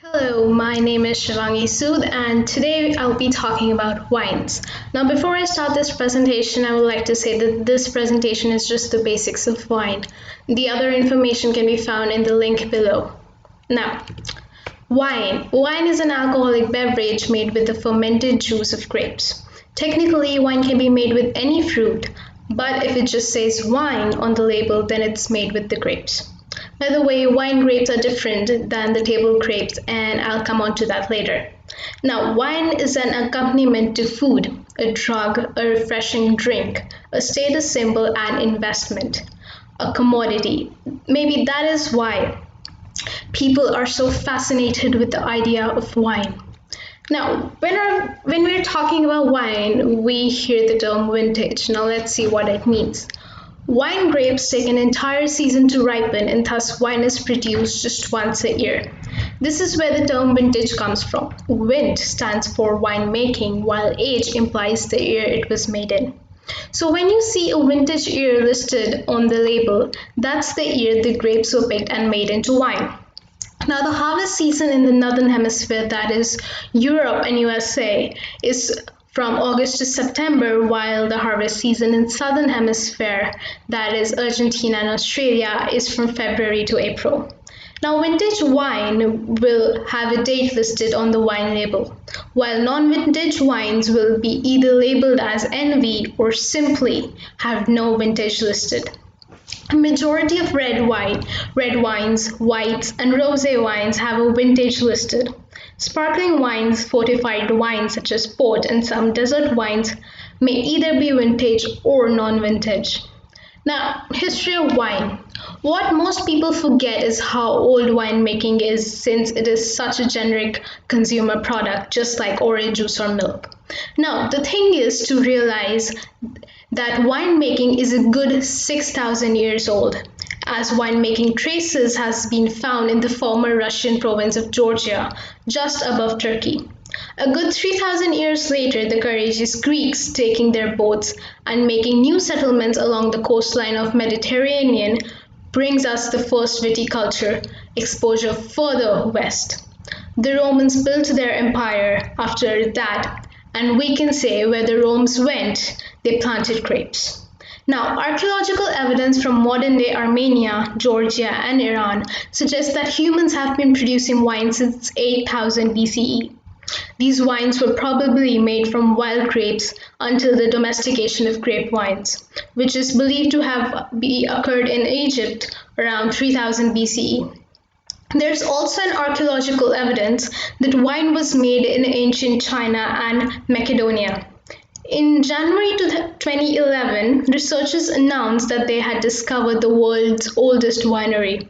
Hello, my name is Shivangi Sood, and today I'll be talking about wines. Now, before I start this presentation, I would like to say that this presentation is just the basics of wine. The other information can be found in the link below. Now, wine. Wine is an alcoholic beverage made with the fermented juice of grapes. Technically, wine can be made with any fruit, but if it just says wine on the label, then it's made with the grapes. By the way, wine grapes are different than the table grapes, and I'll come on to that later. Now, wine is an accompaniment to food, a drug, a refreshing drink, a status symbol, and investment, a commodity. Maybe that is why people are so fascinated with the idea of wine. Now, when we're talking about wine, we hear the term vintage. Now, let's see what it means. Wine grapes take an entire season to ripen, and thus wine is produced just once a year. This is where the term vintage comes from. Vint stands for wine making, while age implies the year it was made in. So when you see a vintage year listed on the label, that's the year the grapes were picked and made into wine. Now, the harvest season in the northern hemisphere, that is Europe and USA, is from August to September, while the harvest season in southern hemisphere, that is Argentina and Australia, is from February to April. Now, vintage wine will have a date listed on the wine label, while non-vintage wines will be either labeled as NV or simply have no vintage listed. A majority of red wines, whites, and rosé wines have a vintage listed. Sparkling wines, fortified wines such as port, and some desert wines may either be vintage or non-vintage. Now, history of wine. What most people forget is how old winemaking is, since it is such a generic consumer product, just like orange juice or milk. Now, the thing is to realize that winemaking is a good 6,000 years old, as winemaking traces has been found in the former Russian province of Georgia, just above Turkey. A good 3,000 years later, the courageous Greeks, taking their boats and making new settlements along the coastline of Mediterranean, brings us the first viticulture exposure further west. The Romans built their empire after that, and we can say where the Romans went, they planted grapes. Now, archaeological evidence from modern-day Armenia, Georgia, and Iran suggests that humans have been producing wine since 8000 BCE. These wines were probably made from wild grapes until the domestication of grape wines, which is believed to have occurred in Egypt around 3000 BCE. There's also an archaeological evidence that wine was made in ancient China and Macedonia. In January 2011, researchers announced that they had discovered the world's oldest winery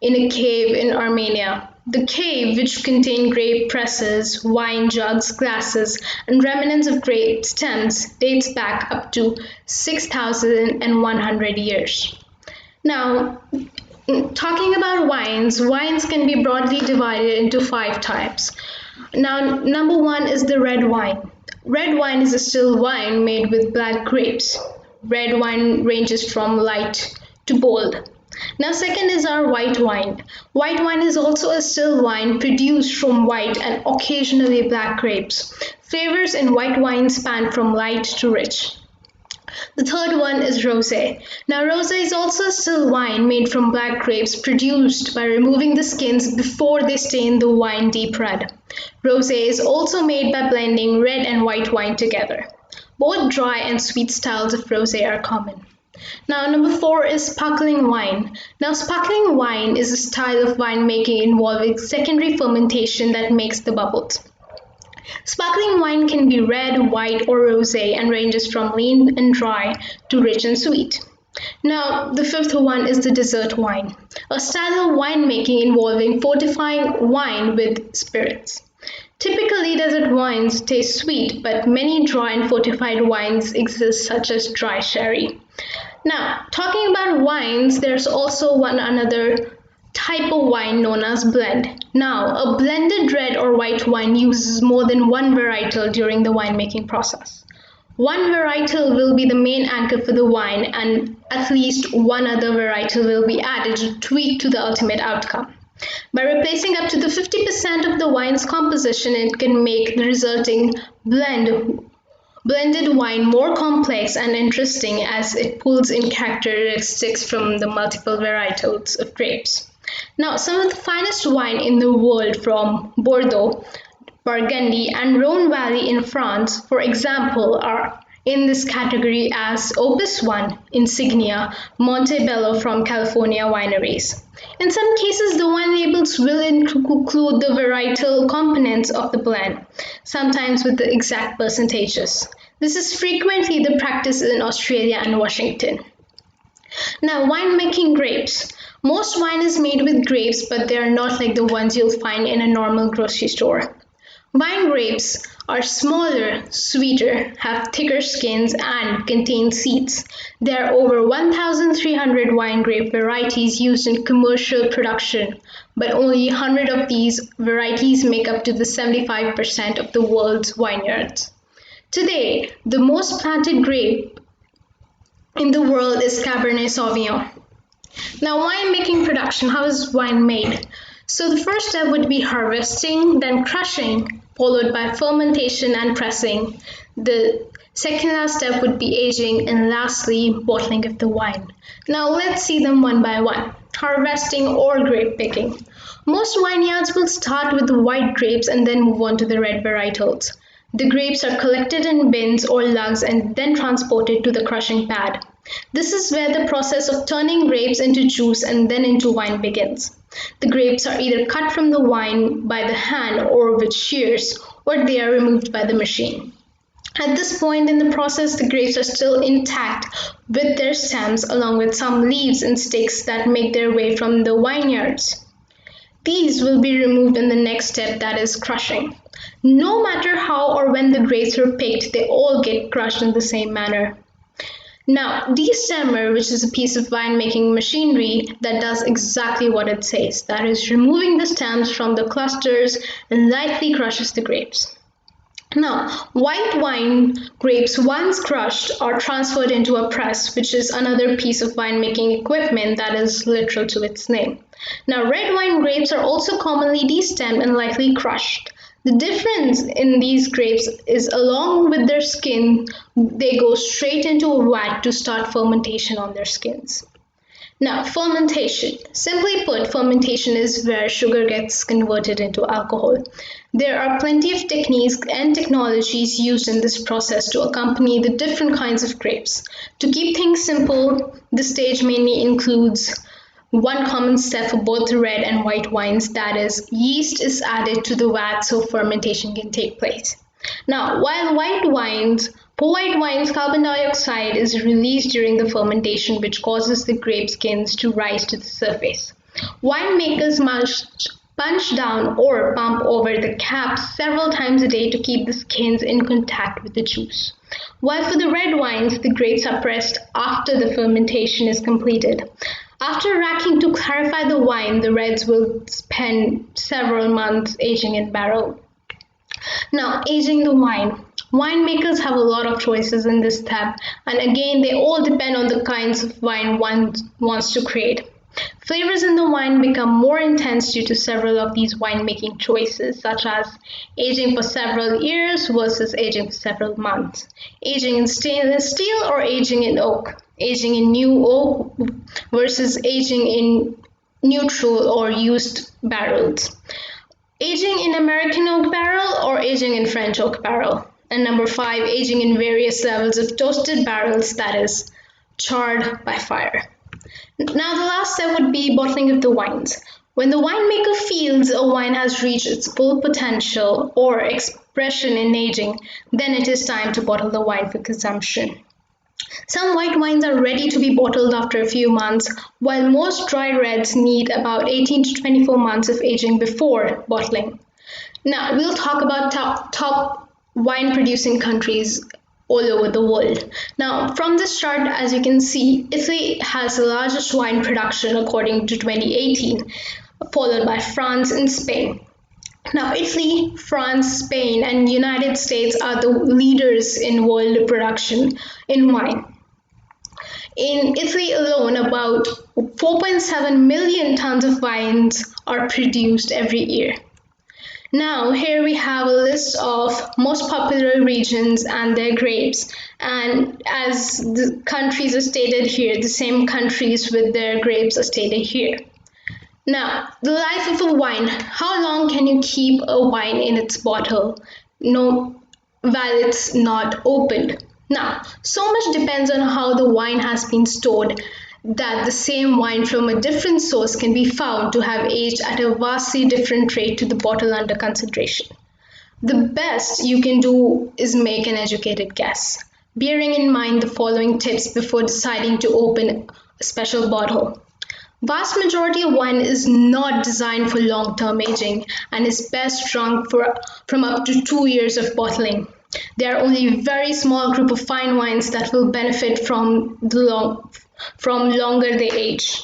in a cave in Armenia. The cave, which contained grape presses, wine jugs, glasses, and remnants of grape stems, dates back up to 6,100 years. Now, talking about wines, wines can be broadly divided into 5 types. Now, number one is the red wine. Red wine is a still wine made with black grapes. Red wine ranges from light to bold. Now, second is our white wine. White wine is also a still wine produced from white and occasionally black grapes. Flavors in white wine span from light to rich. The third one is rosé. Now, rosé is also a still wine made from black grapes produced by removing the skins before they stain the wine deep red. Rosé is also made by blending red and white wine together. Both dry and sweet styles of rosé are common. Now, number four is sparkling wine. Now, sparkling wine is a style of winemaking involving secondary fermentation that makes the bubbles. Sparkling wine can be red, white, or rosé and ranges from lean and dry to rich and sweet. Now, the fifth one is the dessert wine, a style of winemaking involving fortifying wine with spirits. Typically, desert wines taste sweet, but many dry and fortified wines exist, such as dry sherry. Now, talking about wines, there's also one another type of wine known as blend. Now, a blended red or white wine uses more than one varietal during the winemaking process. One varietal will be the main anchor for the wine, and at least one other varietal will be added to tweak to the ultimate outcome. By replacing up to the 50% of the wine's composition, it can make the resulting blended wine more complex and interesting as it pulls in characteristics from the multiple varietals of grapes. Now, some of the finest wine in the world from Bordeaux, Burgundy, and Rhone Valley in France, for example, are in this category as Opus 1, Insignia, Montebello from California wineries. In some cases, the wine labels will include the varietal components of the blend, sometimes with the exact percentages. This is frequently the practice in Australia and Washington. Now, winemaking grapes. Most wine is made with grapes, but they are not like the ones you'll find in a normal grocery store. Vine grapes are smaller, sweeter, have thicker skins, and contain seeds. There are over 1,300 wine grape varieties used in commercial production, but only 100 of these varieties make up to the 75% of the world's vineyards. Today, the most planted grape in the world is Cabernet Sauvignon. Now, winemaking production, how is wine made? So the first step would be harvesting, then crushing, followed by fermentation and pressing. The second last step would be aging, and lastly, bottling of the wine. Now let's see them one by one. Harvesting or grape picking. Most vineyards will start with the white grapes and then move on to the red varietals. The grapes are collected in bins or lugs and then transported to the crushing pad. This is where the process of turning grapes into juice and then into wine begins. The grapes are either cut from the wine by the hand or with shears, or they are removed by the machine. At this point in the process, the grapes are still intact with their stems, along with some leaves and sticks that make their way from the vineyards. These will be removed in the next step, that is crushing. No matter how or when the grapes were picked, they all get crushed in the same manner. Now, destemmer, which is a piece of winemaking machinery that does exactly what it says, that is, removing the stems from the clusters and lightly crushes the grapes. Now, white wine grapes, once crushed, are transferred into a press, which is another piece of winemaking equipment that is literal to its name. Now, red wine grapes are also commonly destemmed and lightly crushed. The difference in these grapes is along with their skin, they go straight into a vat to start fermentation on their skins. Now, fermentation. Simply put, fermentation is where sugar gets converted into alcohol. There are plenty of techniques and technologies used in this process to accompany the different kinds of grapes. To keep things simple, the stage mainly includes one common step for both red and white wines, that is, yeast is added to the vat so fermentation can take place. Now, while for white wines, carbon dioxide is released during the fermentation, which causes the grape skins to rise to the surface. Winemakers must punch down or pump over the caps several times a day to keep the skins in contact with the juice. While for the red wines, the grapes are pressed after the fermentation is completed. After racking to clarify the wine, the reds will spend several months aging in barrel. Now, aging the wine. Winemakers have a lot of choices in this step, and again, they all depend on the kinds of wine one wants to create. Flavors in the wine become more intense due to several of these winemaking choices, such as aging for several years versus aging for several months, aging in stainless steel or aging in oak, aging in new oak versus aging in neutral or used barrels, aging in American oak barrel or aging in French oak barrel, and number 5, aging in various levels of toasted barrels, that is, charred by fire. Now, the last step would be bottling of the wines. When the winemaker feels a wine has reached its full potential or expression in aging, then it is time to bottle the wine for consumption. Some white wines are ready to be bottled after a few months, while most dry reds need about 18 to 24 months of aging before bottling. Now, we'll talk about top wine producing countries all over the world. Now, from this chart, as you can see, Italy has the largest wine production according to 2018, followed by France and Spain. Now, Italy, France, Spain, and United States are the leaders in world production in wine. In Italy alone, about 4.7 million tons of wines are produced every year. Now, here we have a list of most popular regions and their grapes. And as the countries are stated here, the same countries with their grapes are stated here. Now, the life of a wine. How long can you keep a wine in its bottle while it's not opened? Now, so much depends on how the wine has been stored that the same wine from a different source can be found to have aged at a vastly different rate to the bottle under consideration. The best you can do is make an educated guess, bearing in mind the following tips before deciding to open a special bottle. Vast majority of wine is not designed for long-term aging and is best drunk from up to 2 years of bottling. There are only a very small group of fine wines that will benefit from longer they age.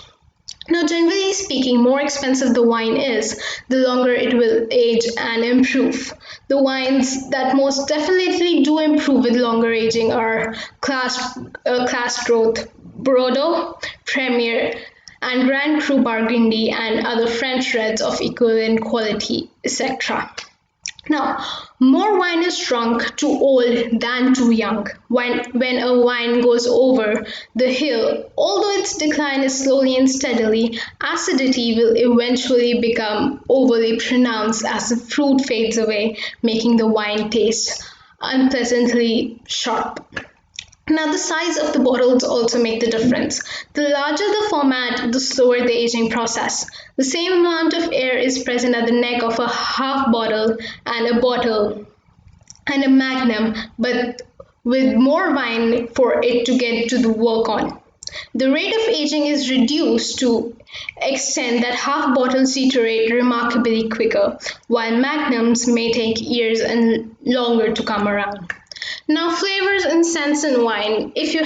Now, generally speaking, more expensive the wine is, the longer it will age and improve. The wines that most definitely do improve with longer aging are Class Growth, Bordeaux, Premier, and Grand Cru Burgundy, and other French reds of equivalent quality, etc. Now, more wine is drunk too old than too young. When a wine goes over the hill, although its decline is slowly and steadily, acidity will eventually become overly pronounced as the fruit fades away, making the wine taste unpleasantly sharp. Now, the size of the bottles also make the difference. The larger the format, the slower the aging process. The same amount of air is present at the neck of a half bottle and a magnum, but with more wine for it to get to the work on. The rate of aging is reduced to extent that half bottles deteriorate remarkably quicker, while magnums may take years and longer to come around. Now, flavors and scents in wine. If you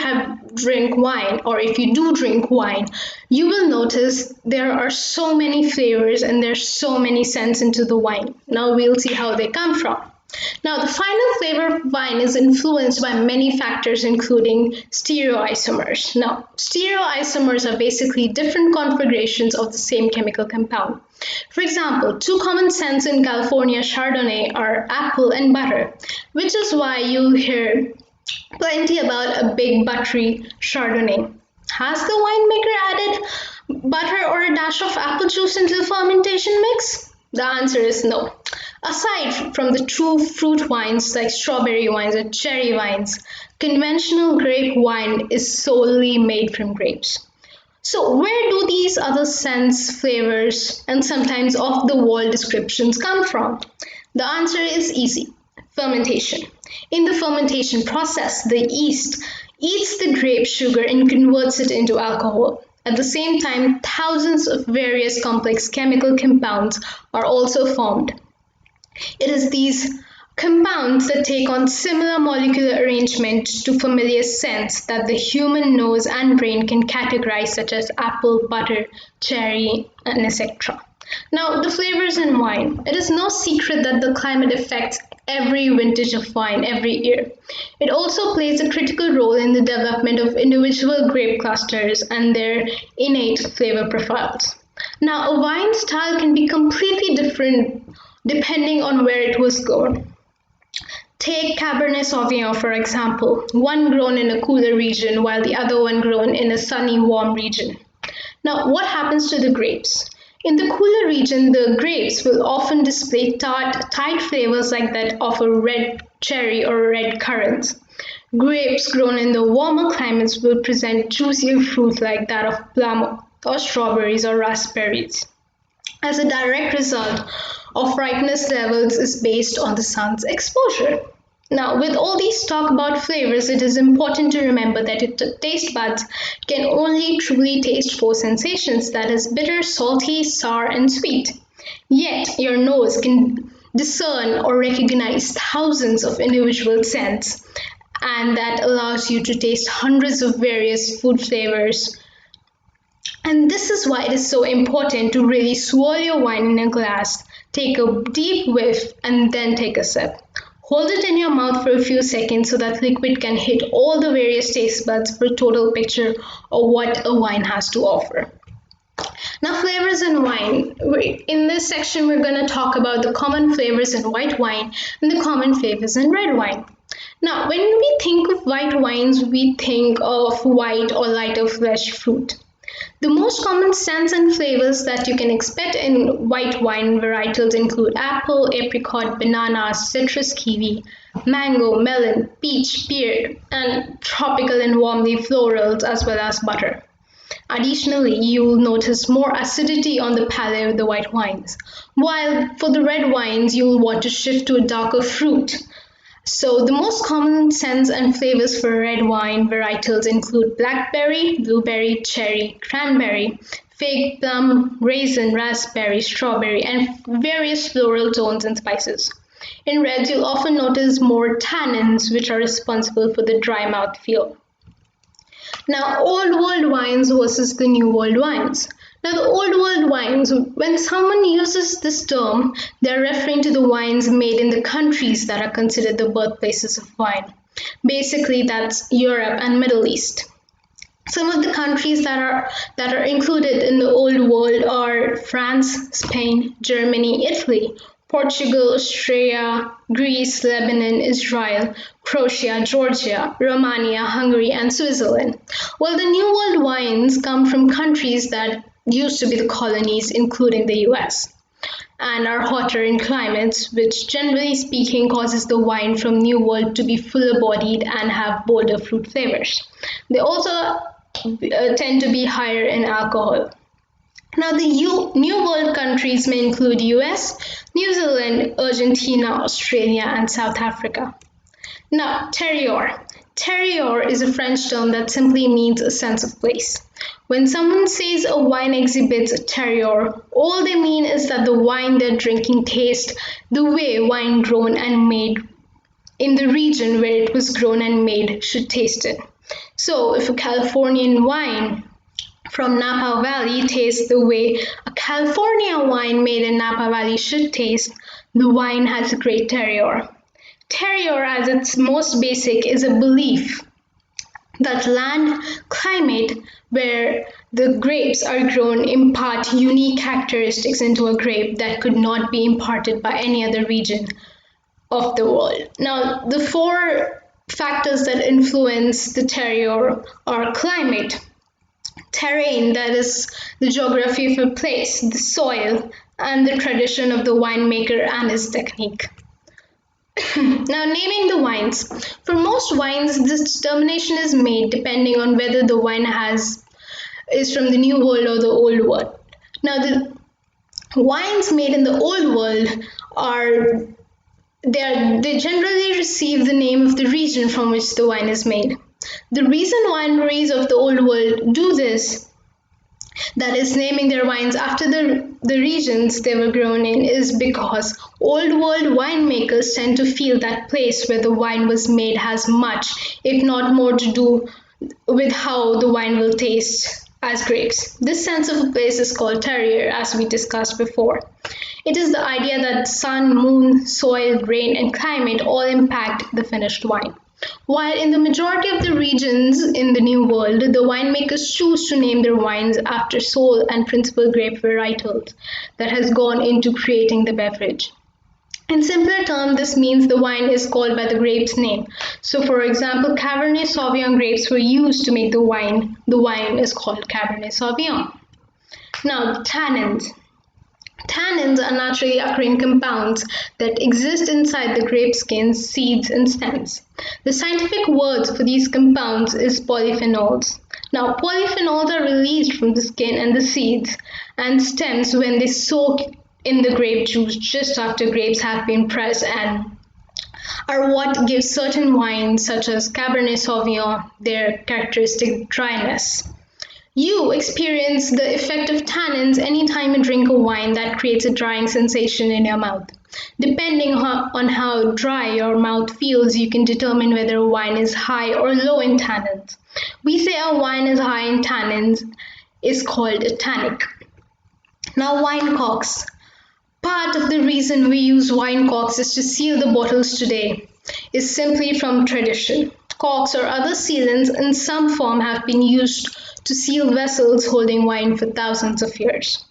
drink wine, or if you do drink wine, you will notice there are so many flavors and there's so many scents into the wine. Now we'll see how they come from. Now, the final flavor of wine is influenced by many factors, including stereoisomers. Now, stereoisomers are basically different configurations of the same chemical compound. For example, two common scents in California Chardonnay are apple and butter, which is why you'll hear plenty about a big buttery Chardonnay. Has the winemaker added butter or a dash of apple juice into the fermentation mix? The answer is no. Aside from the true fruit wines like strawberry wines or cherry wines, conventional grape wine is solely made from grapes. So, where do these other scents, flavors, and sometimes off-the-wall descriptions come from? The answer is easy: fermentation. In the fermentation process, the yeast eats the grape sugar and converts it into alcohol. At the same time, thousands of various complex chemical compounds are also formed. It is these compounds that take on similar molecular arrangement to familiar scents that the human nose and brain can categorize, such as apple, butter, cherry, and etc. Now, the flavors in wine. It is no secret that the climate affects every vintage of wine every year. It also plays a critical role in the development of individual grape clusters and their innate flavor profiles. Now, a wine style can be completely different depending on where it was grown. Take Cabernet Sauvignon for example, one grown in a cooler region while the other one grown in a sunny, warm region. Now, what happens to the grapes? In the cooler region, the grapes will often display tight flavors like that of a red cherry or red currant. Grapes grown in the warmer climates will present juicier fruit like that of plum or strawberries or raspberries. As a direct result of ripeness levels is based on the sun's exposure. Now, with all these talk about flavors, it is important to remember that your taste buds can only truly taste four sensations, that is bitter, salty, sour, and sweet. Yet, your nose can discern or recognize thousands of individual scents, and that allows you to taste hundreds of various food flavors. And this is why it is so important to really swirl your wine in a glass, take a deep whiff, and then take a sip. Hold it in your mouth for a few seconds so that liquid can hit all the various taste buds for a total picture of what a wine has to offer. Now, flavors in wine. In this section, we're going to talk about the common flavors in white wine and the common flavors in red wine. Now, when we think of white wines, we think of white or lighter flesh fruit. The most common scents and flavors that you can expect in white wine varietals include apple, apricot, banana, citrus, kiwi, mango, melon, peach, pear, and tropical and warmly florals as well as butter. Additionally, you will notice more acidity on the palate with the white wines, while for the red wines, you will want to shift to a darker fruit. So, the most common scents and flavors for red wine varietals include blackberry, blueberry, cherry, cranberry, fig, plum, raisin, raspberry, strawberry, and various floral tones and spices. In reds, you'll often notice more tannins, which are responsible for the dry mouth feel. Now, old world wines versus the new world wines. Now, the old world wines, when someone uses this term, they're referring to the wines made in the countries that are considered the birthplaces of wine. Basically, that's Europe and Middle East. Some of the countries that are included in the old world are France, Spain, Germany, Italy, Portugal, Austria, Greece, Lebanon, Israel, Croatia, Georgia, Romania, Hungary, and Switzerland. While the New World wines come from countries that used to be the colonies, including the US, and are hotter in climates, which generally speaking causes the wine from New World to be fuller bodied and have bolder fruit flavors. They also tend to be higher in alcohol. Now, the New World countries may include US, New Zealand, Argentina, Australia, and South Africa. Now, terroir. Terroir is a French term that simply means a sense of place. When someone says a wine exhibits a terroir, all they mean is that the wine they're drinking tastes the way wine grown and made in the region where it was grown and made should taste it. So, if a Californian wine from Napa Valley tastes the way a California wine made in Napa Valley should taste, the wine has a great terroir. Terroir, at its most basic, is a belief that land, climate where the grapes are grown impart unique characteristics into a grape that could not be imparted by any other region of the world. Now, the four factors that influence the terroir are climate, terrain, that is the geography of a place, the soil, and the tradition of the winemaker and his technique. Now, naming the wines. For most wines, this determination is made depending on whether the wine is from the New World or the Old World. Now, the wines made in the Old World they generally receive the name of the region from which the wine is made. The reason wineries of the Old World do this, that is naming their wines after the regions they were grown in, is because Old World winemakers tend to feel that place where the wine was made has much, if not more, to do with how the wine will taste as grapes. This sense of a place is called terroir, as we discussed before. It is the idea that sun, moon, soil, rain, and climate all impact the finished wine. While in the majority of the regions in the New World, the winemakers choose to name their wines after sole and principal grape varietals that has gone into creating the beverage. In simpler terms, this means the wine is called by the grape's name. So, for example, Cabernet Sauvignon grapes were used to make the wine. The wine is called Cabernet Sauvignon. Now, tannins. Tannins are naturally occurring compounds that exist inside the grape skins, seeds, and stems. The scientific word for these compounds is polyphenols. Now, polyphenols are released from the skin and the seeds and stems when they soak in the grape juice just after grapes have been pressed and are what gives certain wines, such as Cabernet Sauvignon, their characteristic dryness. You experience the effect of tannins anytime you drink a wine that creates a drying sensation in your mouth. Depending on how dry your mouth feels, you can determine whether a wine is high or low in tannins. We say a wine is high in tannins is called a tannic. Now, wine corks. Part of the reason we use wine corks is to seal the bottles today is simply from tradition. Corks or other sealants in some form have been used to seal vessels holding wine for thousands of years.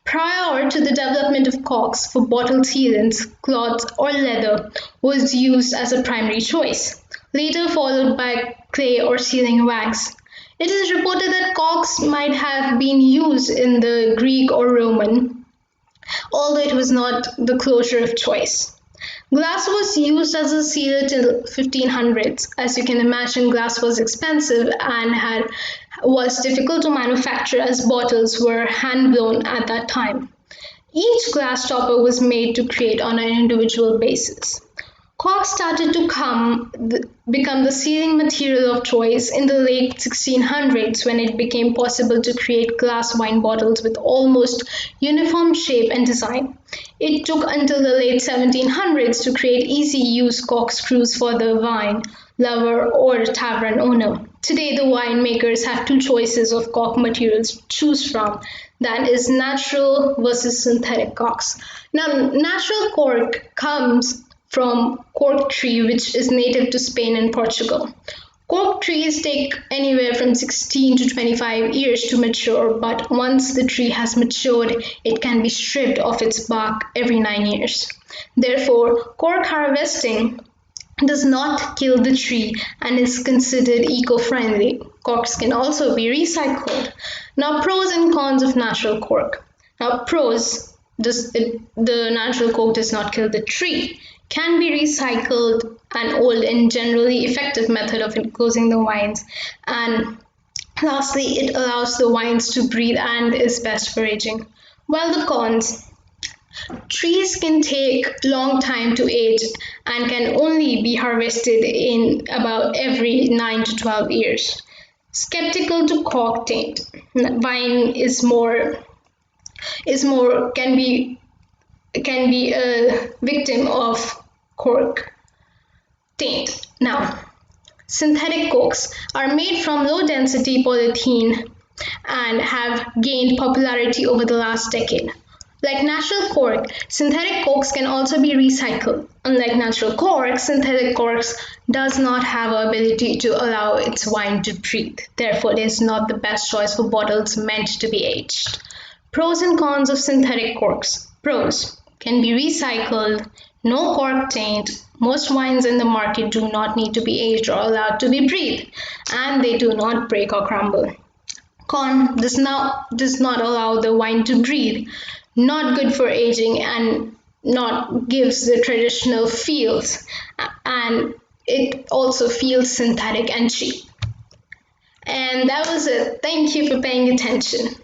Prior to the development of corks for bottle sealants, cloth or leather was used as a primary choice, later followed by clay or sealing wax. It is reported that corks might have been used in the Greek or Roman, although it was not the closure of choice. Glass was used as a sealer till 1500s. As you can imagine, glass was expensive and was difficult to manufacture as bottles were hand blown at that time. Each glass topper was made to create on an individual basis. Cork started to become the sealing material of choice in the late 1600s when it became possible to create glass wine bottles with almost uniform shape and design. It took until the late 1700s to create easy-use corkscrews for the wine lover or tavern owner. Today, the winemakers have two choices of cork materials to choose from. That is natural versus synthetic corks. Now, natural cork comes from cork tree, which is native to Spain and Portugal. Cork trees take anywhere from 16 to 25 years to mature, but once the tree has matured, it can be stripped of its bark every 9 years. Therefore, cork harvesting does not kill the tree and is considered eco-friendly. Corks can also be recycled. Now, pros and cons of natural cork. Now, pros: the natural cork does not kill the tree, can be recycled, an old and generally effective method of enclosing the wines, and lastly, it allows the wines to breathe and is best for aging. While the cons: trees can take long time to age and can only be harvested in about every 9 to 12 years. Skeptical to cork taint. Wine can be a victim of cork taint. Now, synthetic corks are made from low density polyethylene and have gained popularity over the last decade. Like natural cork, synthetic corks can also be recycled. Unlike natural cork, synthetic corks does not have the ability to allow its wine to breathe. Therefore, it is not the best choice for bottles meant to be aged. Pros and cons of synthetic corks. Pros: can be recycled, no cork taint, most wines in the market do not need to be aged or allowed to be breathed, and they do not break or crumble. Con: does not allow the wine to breathe, not good for aging and not gives the traditional feels, and it also feels synthetic and cheap. And that was it. Thank you for paying attention.